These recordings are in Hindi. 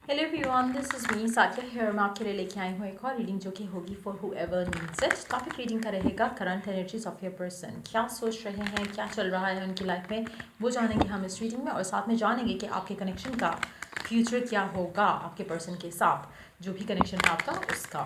Hello everyone, this is me Saikia here. मैं आपके लिए लेके आई हूँ एक और रीडिंग जो कि होगी for whoever needs it. Topic reading का रहेगा current energies of your person. क्या सोच रहे हैं, क्या चल रहा है उनकी लाइफ में, वो जानेंगे हम इस रीडिंग में। और साथ में जानेंगे कि आपके कनेक्शन का फ्यूचर क्या होगा आपके पर्सन के साथ। जो भी कनेक्शन है आपका, उसका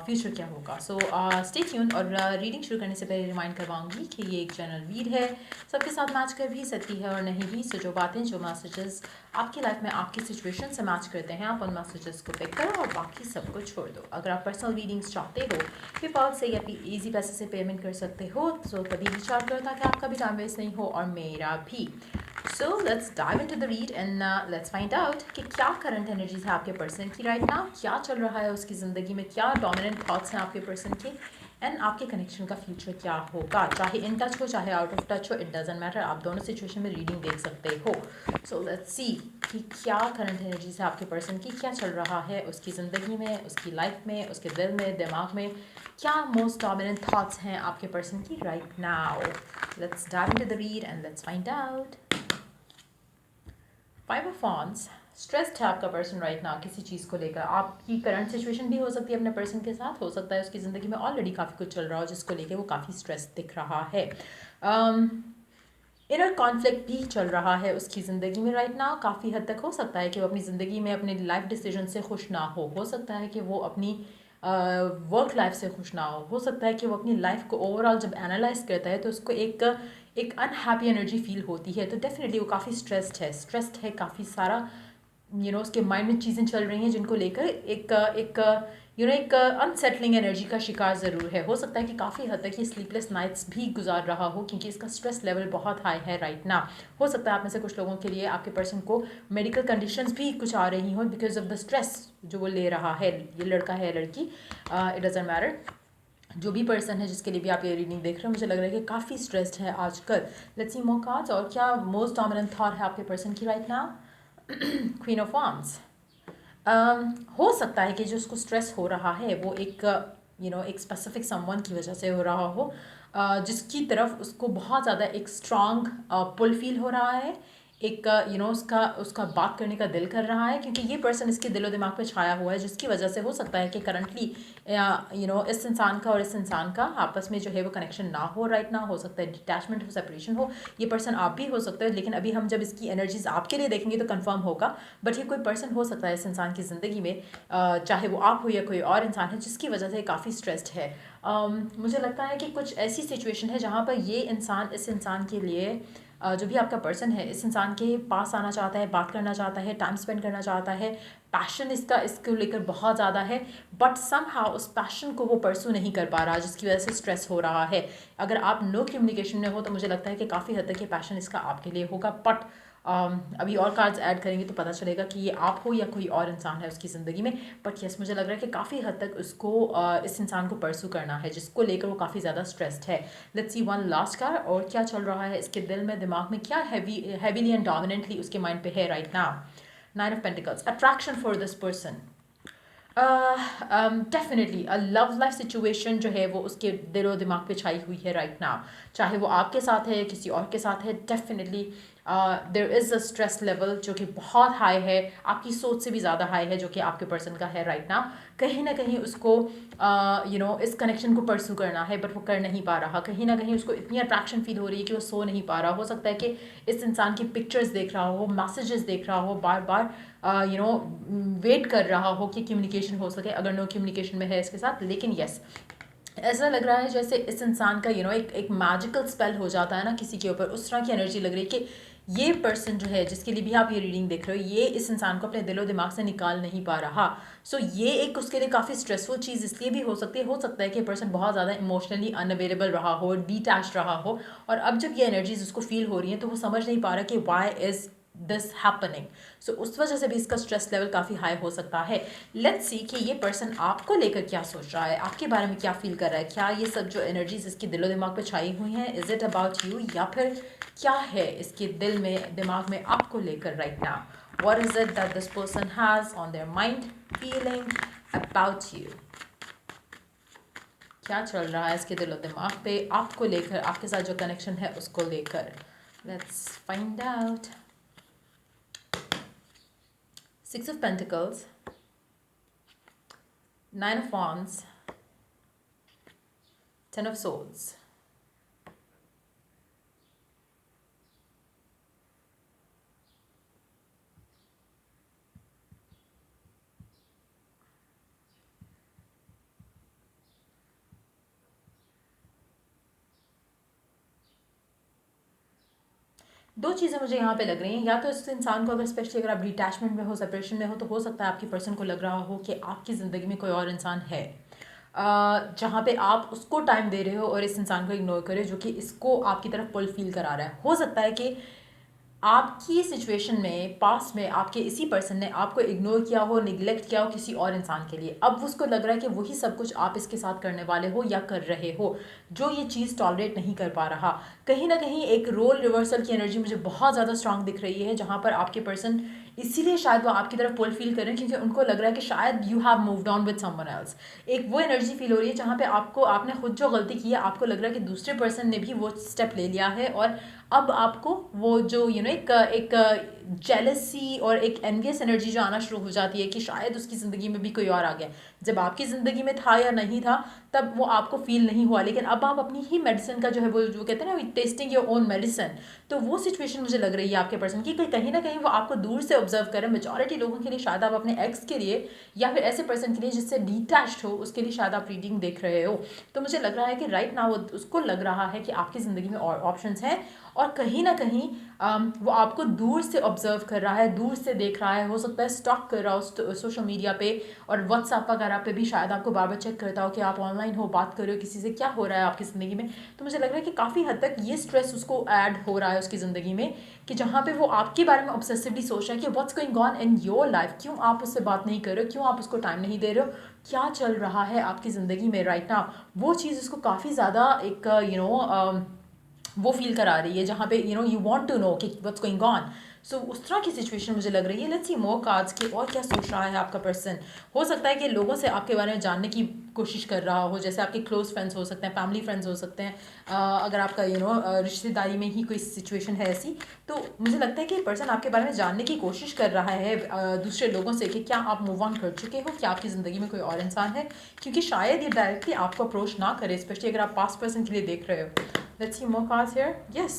फ्यूचर क्या होगा। So stay tuned. और रीडिंग शुरू करने से पहले रिमाइंड करवाऊंगी कि ये एक जनरल रीड है, सबके साथ मैच कर भी सकती है और नहीं भी। सो जो बातें, जो मैसेजेस आपकी लाइफ में आपकी सिचुएशन से मैच करते हैं, आप उन मैसेजेस को पिक करो और बाकी सबको छोड़ दो। अगर आप पर्सनल रीडिंग्स चाहते हो, पेपाल से या फिर ईजी पैसे से पेमेंट कर सकते हो, तो तभी रिचार्ज करो ताकि आपका भी टाइम वेस्ट नहीं हो और मेरा भी। So let's dive into the read and let's find out कि क्या करंट एनर्जीज है आपके पर्सन की राइट नाउ, क्या चल रहा है उसकी ज़िंदगी में, क्या डोमिनेंट थॉट्स हैं आपके पर्सन के, एंड आपके कनेक्शन का फ्यूचर क्या होगा। चाहे इन टच हो, चाहे आउट ऑफ टच हो, इट डजेंट मैटर। आप दोनों सिचुएशन में रीडिंग देख सकते हो। सो लेट्स सी कि क्या करंट एनर्जीज है आपके पर्सन की, क्या चल रहा है उसकी ज़िंदगी में, उसकी लाइफ में, उसके दिल में, दिमाग में। क्या मोस्ट डोमिनेंट थॉट्स हैं आपके पर्सन की right now. Let's dive into the read and let's find out. 5 of wands। Stressed है आपका पर्सन राइट नाउ किसी चीज़ को लेकर। आपकी करंट सिचुएशन भी हो सकती है अपने पर्सन के साथ, हो सकता है उसकी ज़िंदगी में ऑलरेडी काफ़ी कुछ चल रहा हो जिसको लेकर वो काफ़ी स्ट्रेस दिख रहा है। इनर कॉन्फ्लिक्ट भी चल रहा है उसकी ज़िंदगी में राइट नाउ। काफ़ी हद तक हो सकता है कि वो अपनी ज़िंदगी में अपने लाइफ डिसीजन से खुश ना हो सकता है कि वो अपनी वर्क लाइफ से खुश ना हो सकता है कि वो अपनी लाइफ को ओवरऑल जब एनालाइज करता है तो उसको एक अनहैप्पी एनर्जी फील होती है। तो डेफिनेटली वो काफ़ी स्ट्रेस्ड है काफ़ी सारा। उसके माइंड में चीज़ें चल रही हैं जिनको लेकर एक अनसेटलिंग एनर्जी का शिकार ज़रूर है। हो सकता है कि काफ़ी हद तक ये स्लीपलेस नाइट्स भी गुजार रहा हो क्योंकि इसका स्ट्रेस लेवल बहुत हाई है राइट ना। हो सकता है आप में से कुछ लोगों के लिए, आपके पर्सन को मेडिकल कंडीशंस भी कुछ आ रही हों बिकॉज ऑफ द स्ट्रेस जो वो ले रहा है। ये लड़का है, लड़की, इट डजेंट मैटर। जो भी पर्सन है जिसके लिए भी आप ये रीडिंग देख रहे हो, मुझे लग रहा है कि काफ़ी स्ट्रेस्ड है आजकल। Let's see more cards. और क्या मोस्ट डोमिनेंट थॉट है आपके पर्सन की right now. Queen of wands. हो सकता है कि जो उसको स्ट्रेस हो रहा है वो एक स्पेसिफिक समवन की वजह से हो रहा हो, जिसकी तरफ उसको बहुत ज़्यादा एक स्ट्रॉन्ग पुल फील हो रहा है। एक उसका उसका बात करने का दिल कर रहा है क्योंकि ये पर्सन इसके दिलो दिमाग पे छाया हुआ है, जिसकी वजह से हो सकता है कि करंटली इस इंसान का और इस इंसान का आपस में जो है वो कनेक्शन ना हो राइट ना। हो सकता है डिटैचमेंट हो, सेपरेशन हो। ये पर्सन आप भी हो सकता है, लेकिन अभी हम जब इसकी एनर्जीज आपके लिए देखेंगे तो कंफर्म होगा। बट ये कोई पर्सन हो सकता है इस इंसान की ज़िंदगी में, चाहे वो आप हो या कोई और इंसान है, जिसकी वजह से काफ़ी स्ट्रेस्ड है। मुझे लगता है कि कुछ ऐसी सिचुएशन है जहाँ पर ये इंसान इस इंसान के लिए, जो भी आपका पर्सन है इस इंसान के पास आना चाहता है, बात करना चाहता है, टाइम स्पेंड करना चाहता है। पैशन इसका इसको लेकर बहुत ज़्यादा है, बट समहाउ उस पैशन को वो परसू नहीं कर पा रहा, जिसकी वजह से स्ट्रेस हो रहा है। अगर आप नो कम्युनिकेशन में हो तो मुझे लगता है कि काफ़ी हद तक ये पैशन इसका आपके लिए होगा। बट अभी और कार्ड्स ऐड करेंगे तो पता चलेगा कि ये आप हो या कोई और इंसान है उसकी ज़िंदगी में। बट यस, मुझे लग रहा है कि काफ़ी हद तक उसको इस इंसान को परसू करना है, जिसको लेकर वो काफ़ी ज़्यादा स्ट्रेस्ड है। Let's see one last card. और क्या चल रहा है इसके दिल में, दिमाग में, क्या हैवीली एंड डोमिनेंटली उसके माइंड पे है right now. 9 of pentacles. Attraction for this person. Definitely a love life situation जो है वो उसके दिलो दिमाग पे छाई हुई है राइट नाउ। चाहे वो आपके साथ है या किसी और के साथ है, definitely there is a stress level जो कि बहुत हाई है, आपकी सोच से भी ज़्यादा हाई है, जो कि आपके पर्सन का है राइट नाउ। कहीं ना कहीं उसको इस कनेक्शन को परसू करना है, बट वो कर नहीं पा रहा। कहीं ना कहीं उसको इतनी अट्रैक्शन फील हो रही है कि वो सो नहीं पा रहा। हो सकता है कि इस इंसान की पिक्चर्स देख रहा हो, मैसेजेस देख रहा हो, बार बार वेट कर रहा हो कि कम्युनिकेशन हो सके, अगर नो कम्युनिकेशन में है इसके साथ। लेकिन यस, ऐसा लग रहा है जैसे इस इंसान का एक मैजिकल स्पेल हो जाता है ना किसी के ऊपर, उस तरह की एनर्जी लग रही है कि ये पर्सन जो है जिसके लिए भी आप ये रीडिंग देख रहे हो, ये इस इंसान को अपने दिलो दिमाग से निकाल नहीं पा रहा। सो ये एक उसके लिए काफ़ी स्ट्रेसफुल चीज़ इसलिए भी हो सकता है कि पर्सन बहुत ज़्यादा इमोशनली अनअवेलेबल रहा हो, डिटैच रहा हो, और अब जब ये एनर्जीज उसको फील हो रही हैं तो वो समझ नहीं पा रहा कि वाई इज़ दिस हैपनिंग। सो उस वजह से भी इसका स्ट्रेस लेवल काफ़ी हाई हो सकता है। लेट्स सी कि ये पर्सन आपको लेकर क्या सोच रहा है, आपके बारे में क्या फील कर रहा है। क्या ये सब जो एनर्जीज इसके दिलो दिमाग पे छाई हुई हैं, इज इट अबाउट यू, या फिर क्या है इसके दिल में दिमाग में आपको लेकर right now. What is it that this person has on their mind feeling about you. क्या चल रहा है इसके दिलो दिमाग पे आपको लेकर, आपके साथ जो कनेक्शन है उसको लेकर। Let's find out. Six of Pentacles, Nine of Wands, Ten of Swords. दो चीज़ें मुझे यहाँ पे लग रही हैं, या तो इस इंसान को अगर स्पेशली अगर आप डिटैचमेंट में हो, सेपरेशन में हो, तो हो सकता है आपकी पर्सन को लग रहा हो कि आपकी ज़िंदगी में कोई और इंसान है जहाँ पे आप उसको टाइम दे रहे हो और इस इंसान को इग्नोर कर रहे हो, जो कि इसको आपकी तरफ पुल फील करा रहा है। हो सकता है कि आपकी सिचुएशन में पास में आपके इसी पर्सन ने आपको इग्नोर किया हो, निगलेक्ट किया हो किसी और इंसान के लिए। अब उसको लग रहा है कि वही सब कुछ आप इसके साथ करने वाले हो या कर रहे हो, जो ये चीज़ टॉलरेट नहीं कर पा रहा। कहीं ना कहीं एक रोल रिवर्सल की एनर्जी मुझे बहुत ज़्यादा स्ट्रांग दिख रही है, जहाँ पर आपके पर्सन इसीलिए शायद वो आपकी तरफ पुल फील कर रहे हैं क्योंकि उनको लग रहा है कि शायद you have moved on with someone else. एक वो एनर्जी फील हो रही है जहाँ पे आपने खुद जो गलती की है, आपको लग रहा है कि दूसरे पर्सन ने भी वो स्टेप ले लिया है और अब आपको वो जो एक जेलसी और एक एनवियस एनर्जी जो आना शुरू हो जाती है कि शायद उसकी ज़िंदगी में भी कोई और आ गया। जब आपकी ज़िंदगी में था या नहीं था तब वो आपको फील नहीं हुआ, लेकिन अब आप अपनी ही मेडिसिन का जो है वो जो कहते हैं ना, टेस्टिंग योर ओन मेडिसिन, तो वो सिचुएशन मुझे लग रही है आपके पर्सन की कहीं ना कहीं वो आपको दूर से ऑब्जर्व करें। मेजॉरिटी लोगों के लिए शायद आप अपने एक्स के लिए या फिर ऐसे पर्सन के लिए जिससे डिटैच्ड हो, उसके लिए शायद आप रीडिंग देख रहे हो। तो मुझे लग रहा है कि राइट नाउ उसको लग रहा है कि आपकी ज़िंदगी में और ऑप्शंस हैं और कहीं ना कहीं वो आपको दूर से ऑब्जर्व कर रहा है, दूर से देख रहा है। हो सकता है स्टॉक कर रहा हो सोशल मीडिया पे और व्हाट्सएप वगैरह पे भी शायद आपको बार बार चेक करता हो कि आप ऑनलाइन हो, बात कर रहे हो किसी से, क्या हो रहा है आपकी ज़िंदगी में। तो मुझे लग रहा है कि काफ़ी हद तक ये स्ट्रेस उसको ऐड हो रहा है उसकी ज़िंदगी में, कि जहाँ पे वो आपके बारे में ऑब्सेसिवली सोच रहा है कि what's going on in your life, क्यों आप उससे बात नहीं कर रहे हो, क्यों आप उसको टाइम नहीं दे रहे हो, क्या चल रहा है आपकी ज़िंदगी में राइट नाउ। वो चीज़ उसको काफ़ी ज़्यादा एक वो फील करा रही है, जहाँ पे यू वांट टू नो कि व्हाट्स गोइंग ऑन। सो उस तरह की सिचुएशन मुझे लग रही है। लेट्स सी मोर कार्ड्स के और क्या सोच रहा है आपका पर्सन। हो सकता है कि लोगों से आपके बारे में जानने की कोशिश कर रहा हो, जैसे आपके क्लोज फ्रेंड्स हो सकते हैं, फैमिली फ्रेंड्स हो सकते हैं, अगर आपका रिश्तेदारी में ही कोई सिचुएशन है ऐसी, तो मुझे लगता है कि पर्सन आपके बारे में जानने की कोशिश कर रहा है दूसरे लोगों से कि क्या आप मूव ऑन कर चुके हो, क्या आपकी ज़िंदगी में कोई और इंसान है, क्योंकि शायद ये डायरेक्टली आपको अप्रोच ना करे, स्पेशली अगर आप पास्ट पर्सन के लिए देख रहे हो। Let's see more cards here. Yes.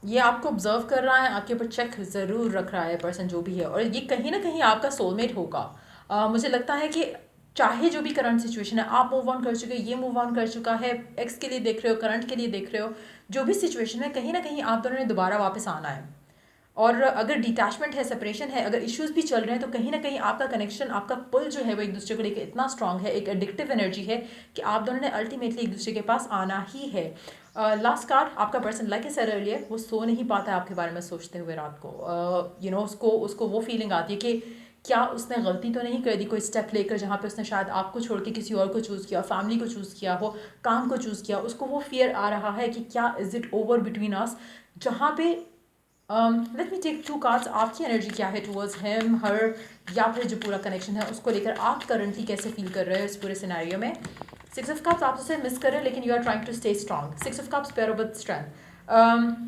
ये आपको ऑब्जर्व कर रहा है, आपके ऊपर चेक ज़रूर रख रहा है पर्सन जो भी है, और ये कहीं ना कहीं आपका सोलमेट होगा। मुझे लगता है कि चाहे जो भी करंट सिचुएशन है, आप मूव ऑन कर चुके, ये मूव ऑन कर चुका है, एक्स के लिए देख रहे हो, करंट के लिए देख रहे हो, जो भी सिचुएशन है, कहीं ना कहीं आप दोनों ने दोबारा वापस आना है। और अगर डिटैचमेंट है, सेपरेशन है, अगर इश्यूज भी चल रहे हैं, तो कहीं ना कहीं आपका कनेक्शन, आपका पुल जो है वो एक दूसरे को लेकर इतना स्ट्रांग है, एक एडिक्टिव एनर्जी है कि आप दोनों ने अल्टीमेटली एक दूसरे के पास आना ही है। लास्ट कार्ड आपका person, like I said earlier, वो सो नहीं पाता है आपके बारे में सोचते हुए रात को। उसको वो फीलिंग आती है कि क्या उसने गलती तो नहीं कर दी कोई स्टेप लेकर, जहाँ पे उसने शायद आपको छोड़ के किसी और को चूज़ किया, फैमिली को चूज़ किया हो, काम को चूज़ किया। उसको वो फियर आ रहा है कि क्या is it over between us, जहाँ पे लेट मी टेक 2 कार्ड्स। आपकी एनर्जी क्या है टुवर्ड्स हिम, हर, या फिर जो पूरा कनेक्शन है उसको लेकर आप करंटली कैसे फील कर रहे हो इस पूरे सिनेरियो में। 6 ऑफ कप्स, आप उसे मिस कर रहे हो लेकिन you are trying to stay strong. 6 of cups pair with strength.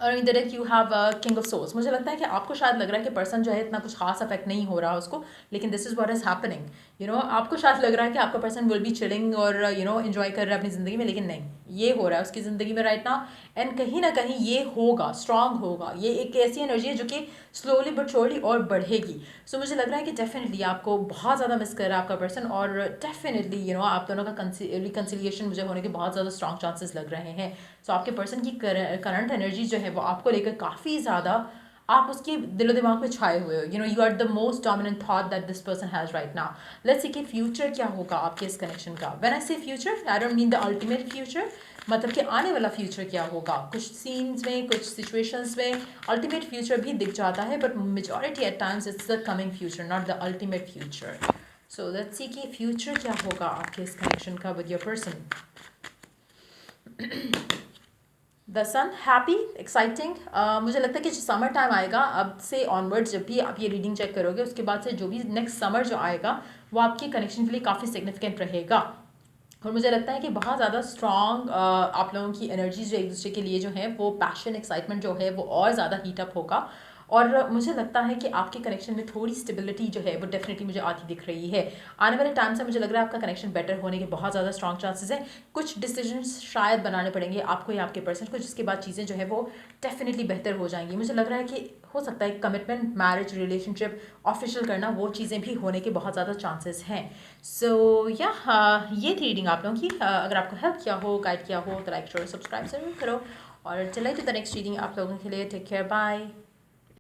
और in direct you have king of souls. मुझे लगता है कि आपको शायद लग रहा है कि पर्सन जो है इतना कुछ खास अफेक्ट नहीं हो रहा उसको, लेकिन this is what is happening. आपको शायद लग रहा है कि आपका पर्सन विल बी चिलिंग और एंजॉय कर रहा है अपनी ज़िंदगी में, लेकिन नहीं, ये हो रहा है उसकी ज़िंदगी में राइट नाउ। एंड कहीं ना कहीं ये होगा, स्ट्रांग होगा। ये एक ऐसी एनर्जी है जो कि स्लोली बट श्योरली और बढ़ेगी। सो मुझे लग रहा है कि डेफिनेटली आपको बहुत ज़्यादा मिस कर रहा है आपका पर्सन, और डेफिनेटली आप दोनों का रिकन्सिलिएशन मुझे होने के बहुत ज़्यादा स्ट्रांग चांसेस लग रहे हैं। सो आपके पर्सन की करंट एनर्जी जो है वो आपको लेकर काफ़ी ज़्यादा, आप उसके दिलो दिमाग में छाए हुए हो। You are the most dominant thought that this person has right now. Let's see कि फ्यूचर क्या होगा आपके इस कनेक्शन का। व्हेन आई से future, I don't mean the ultimate future, मतलब कि आने वाला फ्यूचर क्या होगा। कुछ सीन्स में, कुछ सिचुएशंस में अल्टीमेट फ्यूचर भी दिख जाता है, but majority at times it's the coming future, not the ultimate future. So let's see कि फ्यूचर क्या होगा आपके इस कनेक्शन का with your person. The sun, happy, exciting. मुझे लगता है कि जो समर टाइम आएगा अब से ऑनवर्ड, जब भी आप ये रीडिंग चेक करोगे उसके बाद से जो भी नेक्स्ट समर जो आएगा वो आपके कनेक्शन के लिए काफ़ी सिग्निफिकेंट रहेगा। और मुझे लगता है कि बहुत ज़्यादा स्ट्रॉन्ग आप लोगों की एनर्जी जो एक दूसरे के लिए जो है वो पैशन, एक्साइटमेंट जो है वो और ज़्यादा हीटअप होगा। और मुझे लगता है कि आपके कनेक्शन में थोड़ी स्टेबिलिटी जो है वो डेफिनेटली मुझे आती दिख रही है। आने वाले टाइम से मुझे लग रहा है आपका कनेक्शन बेटर होने के बहुत ज़्यादा स्ट्रॉन्ग चांसेस हैं। कुछ डिसीजंस शायद बनाने पड़ेंगे आपको या आपके पर्सन को, जिसके बाद चीज़ें जो है वो डेफिनेटली बेहतर हो जाएंगी। मुझे लग रहा है कि हो सकता है कमिटमेंट, मैरिज, रिलेशनशिप ऑफिशियल करना, वो चीज़ें भी होने के बहुत ज़्यादा चांसेस हैं। सो या ये थी रीडिंग आप लोगों की। अगर आपको हेल्प किया हो, गाइड किया हो तो लाइक, शेयर, सब्सक्राइब ज़रूर करो। और चलिए टू द नेक्स्ट रीडिंग आप लोगों के लिए। Take care, bye.